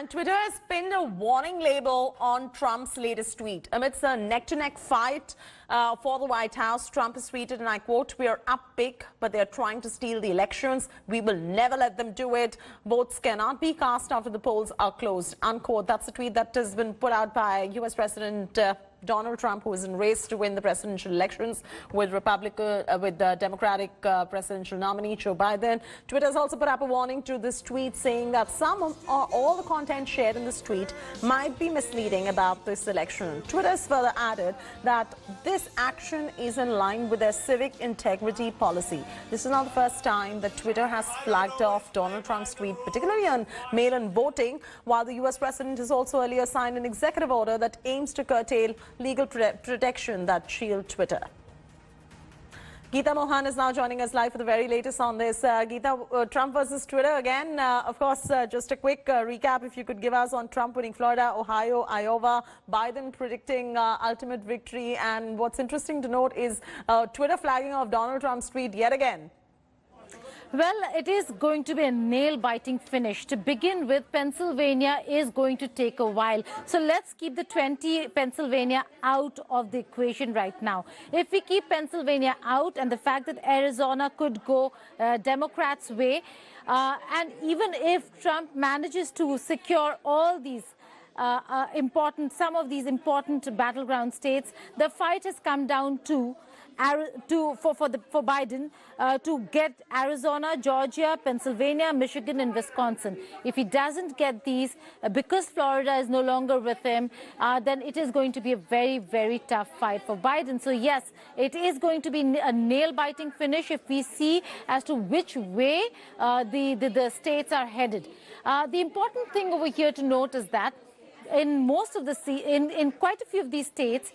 And Twitter has pinned a warning label on Trump's latest tweet. Amidst a neck-to-neck fight for the White House, Trump has tweeted, and I quote, "We are up big, but they are trying to steal the elections. We will never let them do it. Votes cannot be cast after the polls are closed," unquote. That's a tweet that has been put out by U.S. President Donald Trump, who is in race to win the presidential elections with the Democratic presidential nominee Joe Biden. Twitter has also put up a warning to this tweet, saying that some or all the content shared in this tweet might be misleading about this election. Twitter has further added that this action is in line with their civic integrity policy. This is not the first time that Twitter has flagged off Donald Trump's tweet, particularly on mail-in voting, while the U.S. president has also earlier signed an executive order that aims to curtail legal protection that shield Twitter. Geeta Mohan is now joining us live for the very latest on this. Geeta, Trump versus Twitter again. Of course, just a quick recap, if you could give us on Trump winning Florida, Ohio, Iowa, Biden predicting ultimate victory. And what's interesting to note is Twitter flagging off Donald Trump's tweet yet again. Well, it is going to be a nail-biting finish. To begin with, Pennsylvania is going to take a while. So let's keep the 20 Pennsylvania out of the equation right now. If we keep Pennsylvania out, and the fact that Arizona could go Democrats' way, and even if Trump manages to secure all these some of these important battleground states, the fight has come down to for Biden to get Arizona, Georgia, Pennsylvania, Michigan, and Wisconsin. If he doesn't get these, because Florida is no longer with him, then it is going to be a very, very tough fight for Biden. So yes, it is going to be a nail-biting finish if we see as to which way the states are headed. The important thing over here to note is that in most of in quite a few of these states,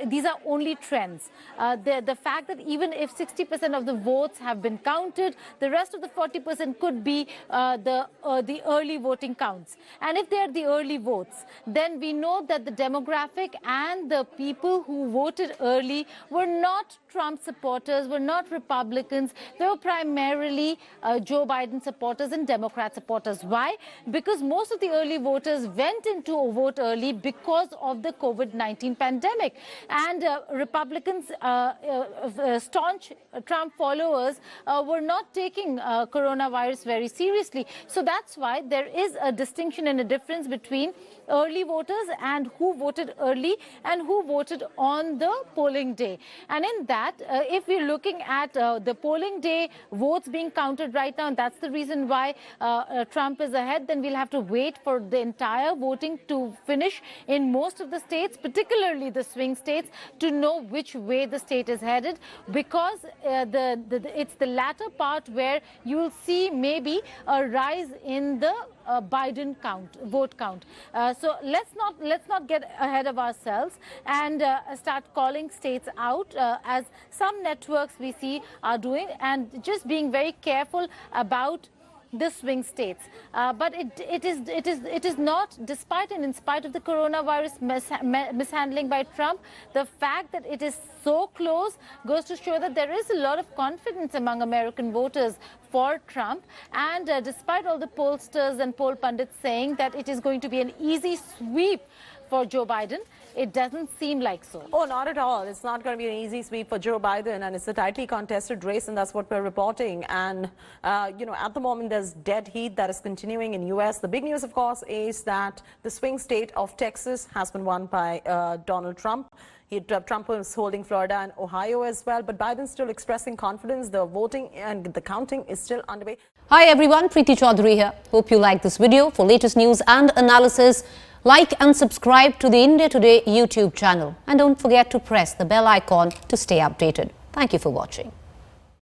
these are only trends. The fact that even if 60% of the votes have been counted, the rest of the 40% could be the early voting counts. And if they are the early votes, then we know that the demographic and the people who voted early were not Trump supporters, were not Republicans. They were primarily Joe Biden supporters and Democrat supporters. Why? Because most of the early voters went into a vote early because of the COVID-19 pandemic. And Republicans, staunch Trump followers, were not taking coronavirus very seriously. So that's why there is a distinction and a difference between early voters and who voted early and who voted on the polling day. And in that, if we're looking at the polling day votes being counted right now, and that's the reason why Trump is ahead, then we'll have to wait for the entire voting to finish in most of the states, particularly the swing states, to know which way the state is headed, because it's the latter part where you will see maybe a rise in the Biden vote count. So let's not get ahead of ourselves and start calling states out, as some networks we see are doing, and just being very careful about the swing states. But it is not, despite and in spite of the coronavirus mishandling by Trump, the fact that it is so close goes to show that there is a lot of confidence among American voters for Trump. And despite all the pollsters and poll pundits saying that it is going to be an easy sweep for Joe Biden, it doesn't seem like so. Oh, not at all. It's not going to be an easy sweep for Joe Biden, and it's a tightly contested race, and that's what we're reporting. And, at the moment, there's dead heat that is continuing in U.S. The big news, of course, is that the swing state of Texas has been won by Donald Trump. Trump was holding Florida and Ohio as well, but Biden's still expressing confidence. The voting and the counting is still underway. Hi everyone, Preeti Chaudhary here. Hope you like this video. For latest news and analysis, like and subscribe to the India Today YouTube channel. And don't forget to press the bell icon to stay updated. Thank you for watching.